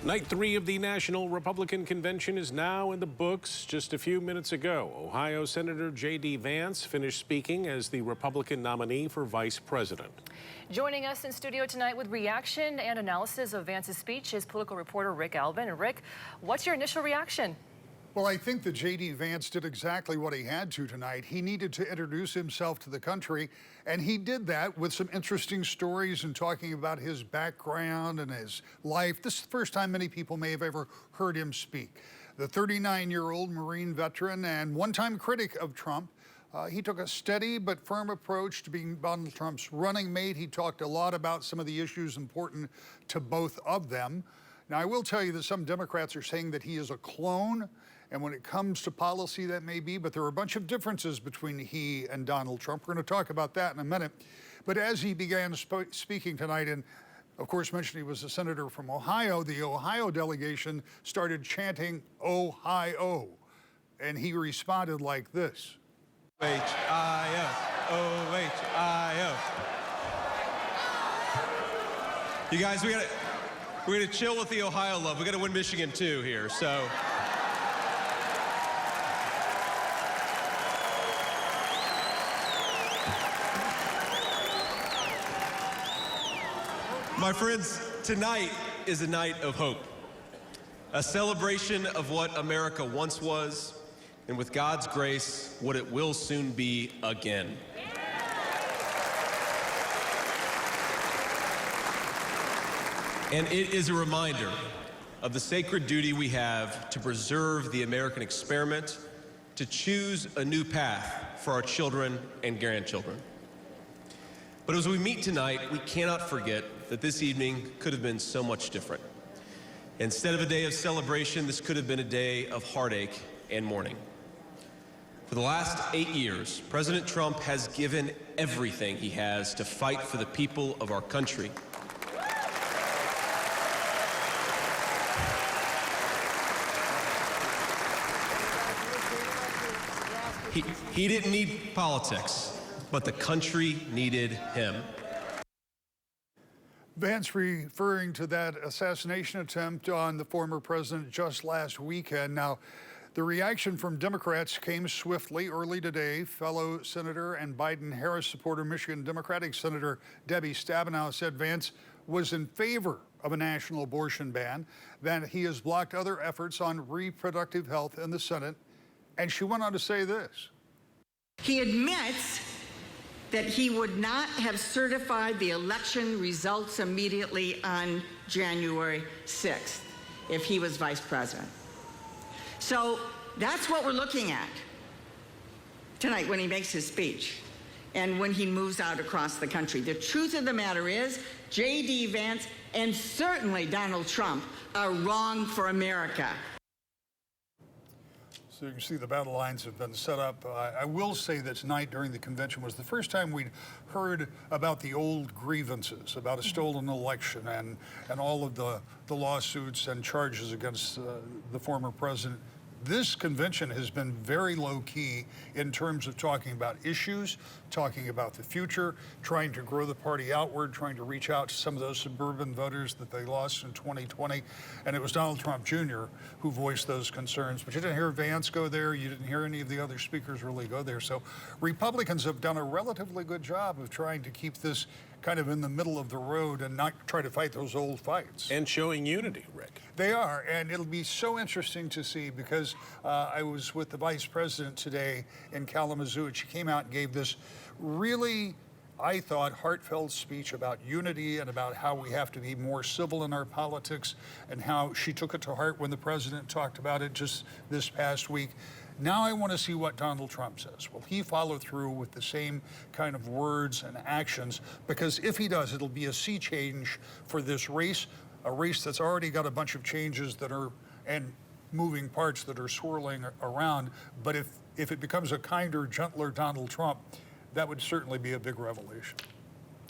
Night 3 of the National Republican Convention is now in the books. Just a few minutes ago, Ohio Senator J.D. Vance finished speaking as the Republican nominee for vice president. Joining us in studio tonight with reaction and analysis of Vance's speech is political reporter Rick Albin. And Rick, what's your initial reaction? Well, I think that J.D. Vance did exactly what he had to tonight. He needed to introduce himself to the country, and he did that with some interesting stories and talking about his background and his life. This is the first time many people may have ever heard him speak. The 39-year-old Marine veteran and one-time critic of Trump, he took a steady but firm approach to being Donald Trump's running mate. He talked a lot about some of the issues important to both of them. Now, I will tell you that some Democrats are saying that he is a clone, and when it comes to policy, that may be, but there are a bunch of differences between he and Donald Trump. We're going to talk about that in a minute. But as he began speaking tonight, and of course mentioned he was a senator from Ohio, the Ohio delegation started chanting, "Ohio," and he responded like this. Ohio, Ohio. You guys, we're gonna chill with the Ohio love. We gotta win Michigan too here, so. My friends, tonight is a night of hope, a celebration of what America once was, and with God's grace, what it will soon be again. And it is a reminder of the sacred duty we have to preserve the American experiment, to choose a new path for our children and grandchildren. But as we meet tonight, we cannot forget that this evening could have been so much different. Instead of a day of celebration, this could have been a day of heartache and mourning. For the last 8 years, President Trump has given everything he has to fight for the people of our country. He didn't need politics, but the country needed him. Vance referring to that assassination attempt on the former president just last weekend. Now, the reaction from Democrats came swiftly early today. Fellow Senator and Biden-Harris supporter, Michigan Democratic Senator Debbie Stabenow said Vance was in favor of a national abortion ban, that he has blocked other efforts on reproductive health in the Senate. And she went on to say this. He admits that he would not have certified the election results immediately on January 6th if he was vice president. So that's what we're looking at tonight when he makes his speech and when he moves out across the country. The truth of the matter is, J.D. Vance and certainly Donald Trump are wrong for America. So you can see the battle lines have been set up. I will say that tonight during the convention was the first time we'd heard about the old grievances, about a stolen election and all of the lawsuits and charges against the former president. This convention has been very low-key in terms of talking about issues, talking about the future, trying to grow the party outward, trying to reach out to some of those suburban voters that they lost in 2020. And it was Donald Trump Jr. who voiced those concerns. But you didn't hear Vance go there. You didn't hear any of the other speakers really go there. So Republicans have done a relatively good job of trying to keep this kind of in the middle of the road and not try to fight those old fights. And showing unity, Rick. They are, and it'll be so interesting to see because I was with the vice president today in Kalamazoo, and she came out and gave this really, I thought, heartfelt speech about unity and about how we have to be more civil in our politics and how she took it to heart when the president talked about it just this past week. Now I want to see what Donald Trump says. Will he follow through with the same kind of words and actions? Because if he does, it'll be a sea change for this race, a race that's already got a bunch of changes that are, and moving parts that are swirling around. But if it becomes a kinder, gentler Donald Trump, that would certainly be a big revelation.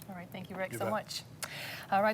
All right, thank you, Rick, You so bet. much. All right.